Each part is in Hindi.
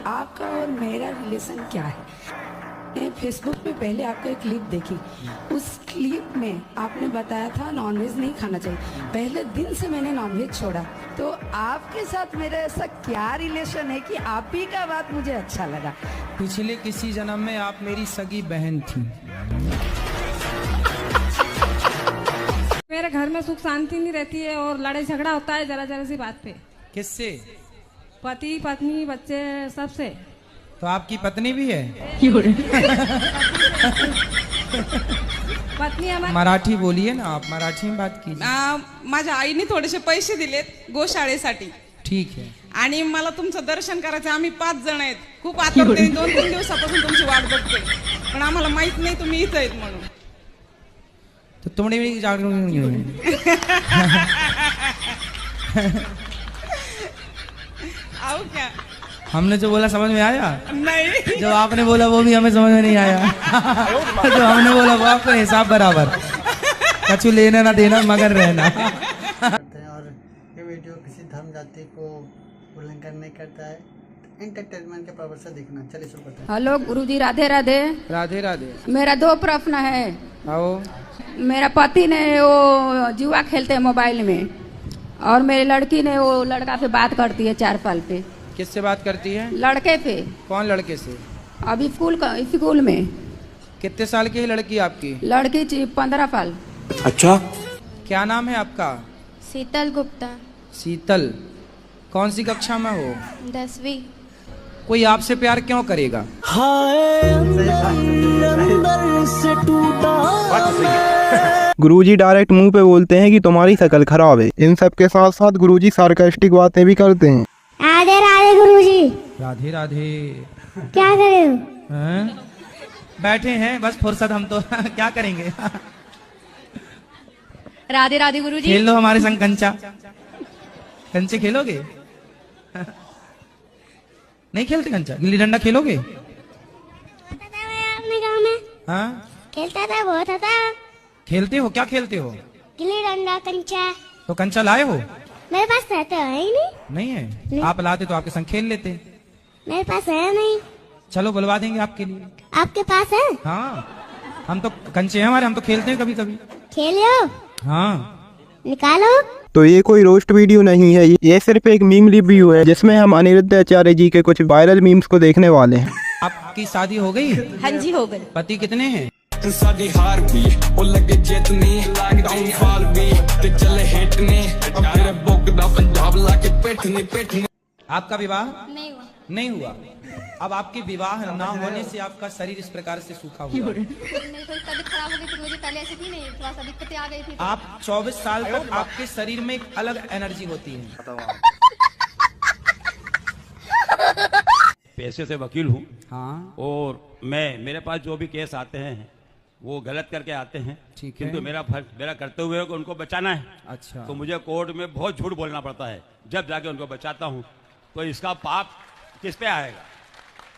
आपका और मेरा रिलेशन क्या है। मैं फेसबुक पे पहले आपका एक क्लिप देखी, उस क्लिप में आपने बताया था नॉनवेज नहीं खाना चाहिए। पहले दिन से मैंने नॉनवेज छोड़ा, तो आपके साथ मेरा ऐसा क्या रिलेशन है कि आप ही का बात मुझे अच्छा लगा। पिछले किसी जन्म में आप मेरी सगी बहन थी। मेरे घर में सुख शांति नहीं रहती है और लड़ाई झगड़ा होता है जरा जरा सी बात पे। किससे? पति पत्नी बच्चे सबसे। तो आपकी पत्नी भी है? पत्नी हमारी। मराठी बोलिए ना, आप मराठी में बात कीजिए। माझ्या आईने थोडेसे पैसे दिलेत गोशाळेसाठी। ठीक है। आणि मला तुमचं दर्शन करायचं। आम्ही 5 जण आहेत, खूप आतुरतेने 2-3 दिवसापासून तुमची वाट बघतोय, पण आम्हाला माहित नाही तुम्ही इथं आहेत म्हणून। तो तुमने भी आओ क्या? हमने जो बोला समझ में आया? नहीं। जो आपने बोला वो भी हमें समझ में नहीं आया। जो हमने बोला वो आपको हिसाब बराबर। कछु लेना ना देना मगर रहना। और ये वीडियो किसी धर्म जाति को उल्लंघन नहीं करता है, एंटरटेनमेंट के पर्पज से देखना। चलिए शुरू करते हैं। हेलो गुरुजी, राधे राधे। राधे राधे। मेरा 2 प्रश्न है। आओ। मेरा पति ने वो जुआ खेलते हैं मोबाइल में, और मेरी लड़की ने वो लड़का से बात करती है 4 साल पे। किससे बात करती है? लड़के पे। कौन लड़के से? अभी स्कूल में। कितने साल की है लड़की आपकी? लड़की 15 साल। अच्छा। क्या नाम है आपका? शीतल गुप्ता। शीतल। कौन सी कक्षा में हो? 10वीं। कोई आपसे प्यार क्यों करेगा? गुरुजी डायरेक्ट मुंह पे बोलते हैं कि तुम्हारी शक्ल खराब है। इन सब के साथ साथ गुरुजी सार्कास्टिक बातें भी करते हैं। राधे राधे गुरुजी। राधे राधे। क्या कर रहे हो? हैं? बैठे हैं बस फुर्सत, हम तो क्या करेंगे। राधे राधे गुरुजी। खेल लो हमारे संग कंचा। कंचे खेलोगे? नहीं खेलते कंचा? गिल्ली डंडा खेलोगे? अपने गाँव में हाँ खेलता था, बहुत था। खेलते हो? क्या खेलते हो? गिल्ली डंडा, कंचा। तो कंचा लाए हो? मेरे पास रहता है ही नहीं। नहीं है? नहीं। आप लाते तो आपके संग खेल लेते। मेरे पास है नहीं। चलो बुलवा देंगे आपके लिए। आपके पास है? हाँ, हम तो कंचे हैं हमारे, हम तो खेलते हैं कभी कभी। खेलियो। हाँ। निकालो। तो ये कोई रोस्ट वीडियो नहीं है, ये सिर्फ एक मीम रिव्यू है जिसमें हम अनिरुद्ध आचार्य जी के कुछ वायरल मीम्स को देखने वाले हैं। आपकी शादी हो गई? हाँ जी हो गई। पति कितने हैं? साडी हार भी ओ लगे जितनी डाउनफॉल भी ते चले हिट ने अब तेरे बोकदा पंजाब लाके पेटने। आपका विवाह नहीं हुआ। नहीं हुआ? अब आपके विवाह ना होने से आपका शरीर इस प्रकार से सूखा हुआ है। मेरी थोड़ी तबीयत खराब हो गई थी, मुझे पहले ऐसी थी नहीं, थोड़ा सा दिक्कतें आ गई थी। आप 24 साल तक आपके शरीर में एक अलग एनर्जी होती है। पैसे से वकील हूँ। हाँ। और मेरे पास जो भी केस आते हैं वो गलत करके आते हैं। ठीक है। किंतु मेरा कर्तव्य है कि उनको बचाना है। अच्छा। तो मुझे कोर्ट में बहुत झूठ बोलना पड़ता है, जब जाके उनको बचाता हूँ। तो इसका पाप किस पे आएगा?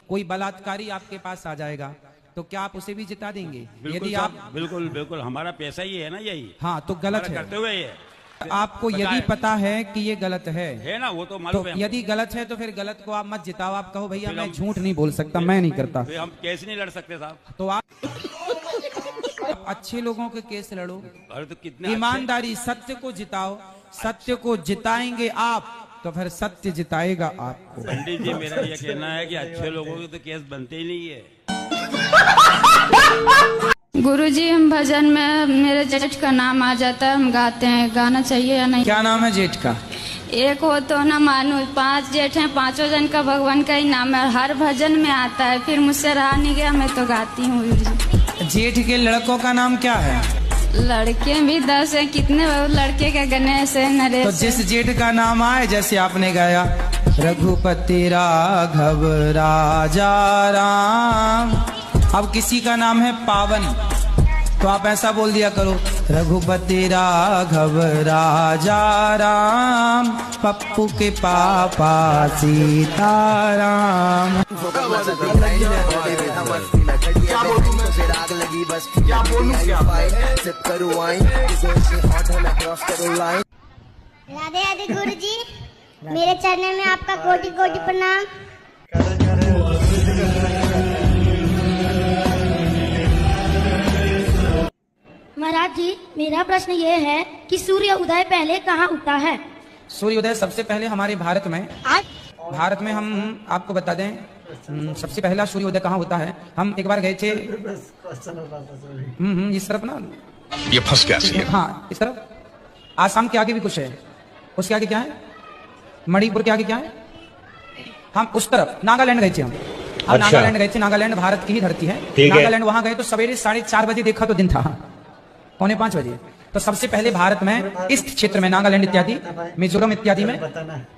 कोई बलात्कारी आपके पास आ जाएगा तो क्या आप उसे भी जिता देंगे? यदि आप बिल्कुल हमारा पैसा ही है ना, यही। हाँ, तो गलत है। कर्तव्य ही है। आपको यदि पता है कि ये गलत है ना, वो तो मालूम है। यदि गलत है तो फिर गलत को आप मत जिताओ। आप कहो भैया मैं झूठ नहीं बोल सकता, मैं नहीं करता। हम केस नहीं लड़ सकते साहब। तो आप अच्छे लोगों के केस लड़ो। अरे तो कितने ईमानदारी, सत्य को जिताओ। सत्य को जिताएंगे आप तो फिर सत्य जिताएगा आपको। पंडित जी, मेरा ये कहना है कि अच्छे लोगों के तो केस बनते ही नहीं है। गुरुजी, हम भजन में मेरे जेठ का नाम आ जाता है, हम गाते हैं, गाना चाहिए या नहीं? क्या नाम है जेठ का? एक हो तो ना मानू, 5 जेठ हैं, 5 जन का भगवान का ही नाम है, हर भजन में आता है, फिर मुझसे रहा नहीं गया, मैं तो गाती हूँ गुरुजी। जेठ के लड़कों का नाम क्या है? लड़के भी 10 हैं। कितने लड़के का? गणेश है, नरेश। तो जिस जेठ का नाम आए, जैसे आपने गाया रघुपति राघव राजा राम, अब किसी का नाम है पावन, तो आप ऐसा बोल दिया करो रघुपति राघव राजा राम, पप्पू के पापा सीताराम। राधे राधे गुरुजी, मेरे चरणों में आपका कोटि कोटि प्रणाम। मेरा प्रश्न ये है कि सूर्य उदय पहले कहाँ उगता है? सूर्योदय सबसे पहले हमारे भारत में हम आपको बता दें सबसे पहला सूर्योदय कहाँ होता है। हम एक बार गए थे इस तरफ ना, ये फंस गया। हाँ इस तरफ, आसाम के आगे भी कुछ है, उसके आगे क्या है, मणिपुर के आगे क्या है, हम उस तरफ नागालैंड गए थे हम। नागालैंड गए थे, नागालैंड भारत की ही धरती है। नागालैंड वहां गए तो सवेरे 4:30 बजे देखा तो दिन था 4:45 बजे। तो सबसे पहले भारत में इस क्षेत्र में नागालैंड इत्यादि, मिजोरम इत्यादि में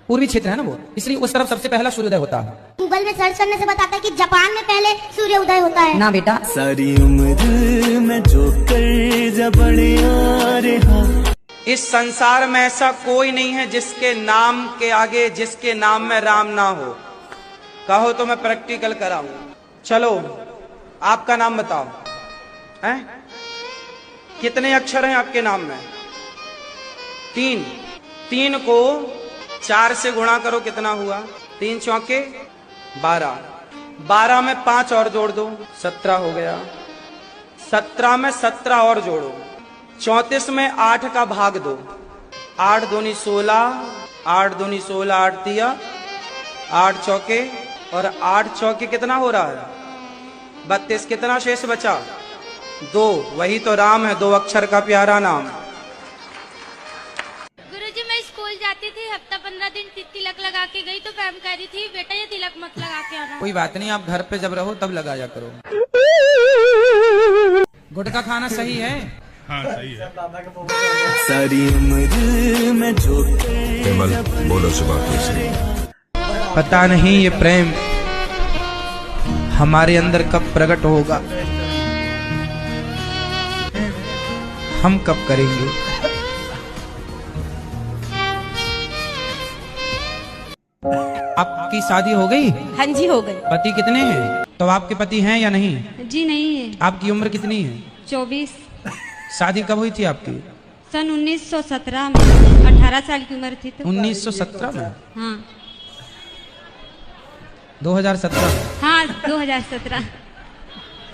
पूर्वी क्षेत्र है ना वो, इसलिए उस तरफ सबसे पहला सूर्योदय होता है। गूगल में सर्च करने से बताता है कि जापान में पहले सूर्य उदय होता है। ना बेटा, सारी उम्र में जो इस संसार में ऐसा कोई नहीं है जिसके नाम के आगे, जिसके नाम में राम ना हो। कहो तो मैं प्रैक्टिकल कराऊं। चलो आपका नाम बताओ, हैं? कितने अक्षर हैं आपके नाम में? 3। 3 को 4 से गुणा करो, कितना हुआ? 3 चौके 12। 12 में 5 और जोड़ दो, 17 हो गया। 17 में 17 और जोड़ो, 34 में 8 का भाग दो, 8 दूनी 16, 8 दूनी 16, 8 तिया 8 चौके, और 8 चौके कितना हो रहा है? 32। कितना शेष बचा? 2। वही तो राम है, 2 अक्षर का प्यारा नाम। गुरुजी मैं स्कूल जाती थी, हफ्ता 15 दिन तिलक लगा के गई तो मैम कह रही थी बेटा ये तिलक मत लगा के आना। कोई बात नहीं, आप घर पे जब रहो तब लगाया करो। गुटखा खाना सही है? हाँ सही है। सारी उम्र में जो बोलो सुबह से। पता नहीं ये प्रेम हमारे अंदर कब प्रकट होगा, हम कब करेंगे। आपकी शादी हो गई? हाँ जी हो गई। पति कितने हैं? तो आपके पति हैं या नहीं? जी नहीं है। आपकी उम्र कितनी है? 24। शादी कब हुई थी आपकी? सन 1917 में, 18 साल की उम्र थी तो। 1917 में? हाँ 2017? हाँ 2017।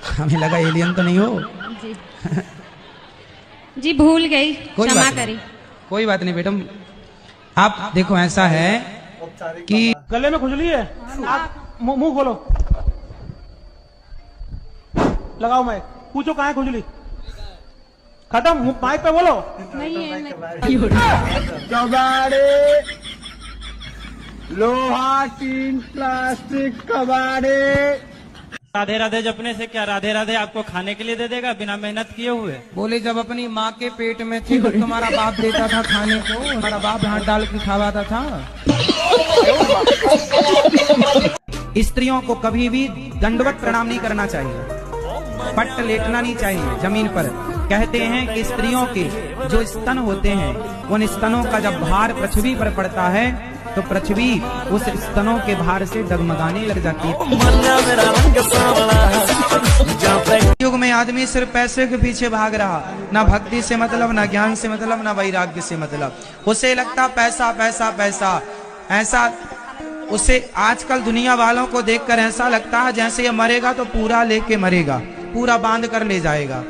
हमें लगा एलियन तो नहीं हो। जी जी भूल गई, कोई क्षमा बात करी। नहीं, कोई बात नहीं बेटम। आप देखो ऐसा है कि गले में खुजली है, आप मुंह खोलो, लगाओ माइक, पूछो कहाँ है खुजली, खत्म, माइक पे बोलो। नहीं है कबाड़े, लोहा, टीन, प्लास्टिक, कबाड़े। राधे राधे जपने से क्या राधे राधे आपको खाने के लिए दे देगा बिना मेहनत किए हुए? बोले जब अपनी माँ के पेट में थी तो तुम्हारा बाप देता था खाने को, हमारा बाप हाथ डाल के खवाता था। स्त्रियों को कभी भी दंडवत प्रणाम नहीं करना चाहिए, पट लेटना नहीं चाहिए जमीन पर। कहते हैं कि स्त्रियों के जो स्तन होते हैं, उन स्तनों का जब भार पृथ्वी पर पड़ता है तो पृथ्वी उस स्तनों के भार से डगमगाने लग जाती है। युग में आदमी सिर्फ पैसे के पीछे भाग रहा, ना भक्ति से मतलब, ना ज्ञान से मतलब, ना वैराग्य से मतलब। उसे लगता पैसा पैसा पैसा, ऐसा उसे आजकल दुनिया वालों को देखकर ऐसा लगता है जैसे ये मरेगा तो पूरा लेके मरेगा, पूरा बांध कर ले जाएगा।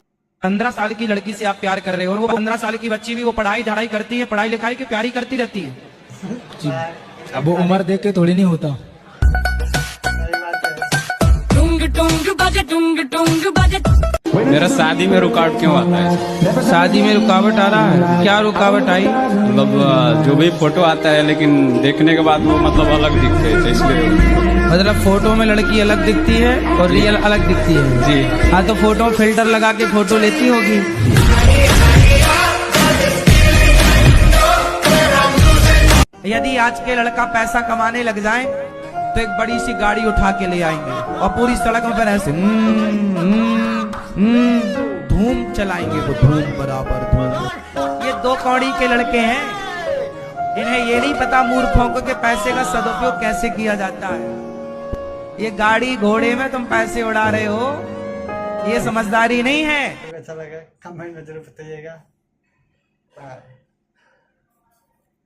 15 साल की लड़की से आप प्यार कर रहे हो और वो 15 साल की बच्ची भी वो पढ़ाई ढाई करती है, पढ़ाई लिखाई की प्यारी करती रहती है। अब वो उम्र देख के थोड़ी नहीं होता। मेरा शादी में रुकावट क्यों आता है? शादी में रुकावट आ रहा है? क्या रुकावट आई? मतलब जो भी फोटो आता है लेकिन देखने के बाद वो मतलब अलग दिखते हैं, इसलिए। मतलब फोटो में लड़की अलग दिखती है और रियल अलग दिखती है? जी हाँ, तो फोटो फिल्टर लगा के फोटो लेती होगी। यदि आज के लड़का पैसा कमाने लग जाए तो एक बड़ी सी गाड़ी उठा के ले आएंगे और पूरी सड़क पर ऐसे धूम चलाएंगे, वो धूम बराबर धूम। ये 2 कौड़ी के लड़के हैं, इन्हें ये नहीं पता मूर्खों को कि पैसे का सदुपयोग कैसे किया जाता है। ये गाड़ी घोड़े में तुम पैसे उड़ा रहे हो, ये समझदारी नहीं है। अच्छा लगा कमेंट में जरूर बताइएगा।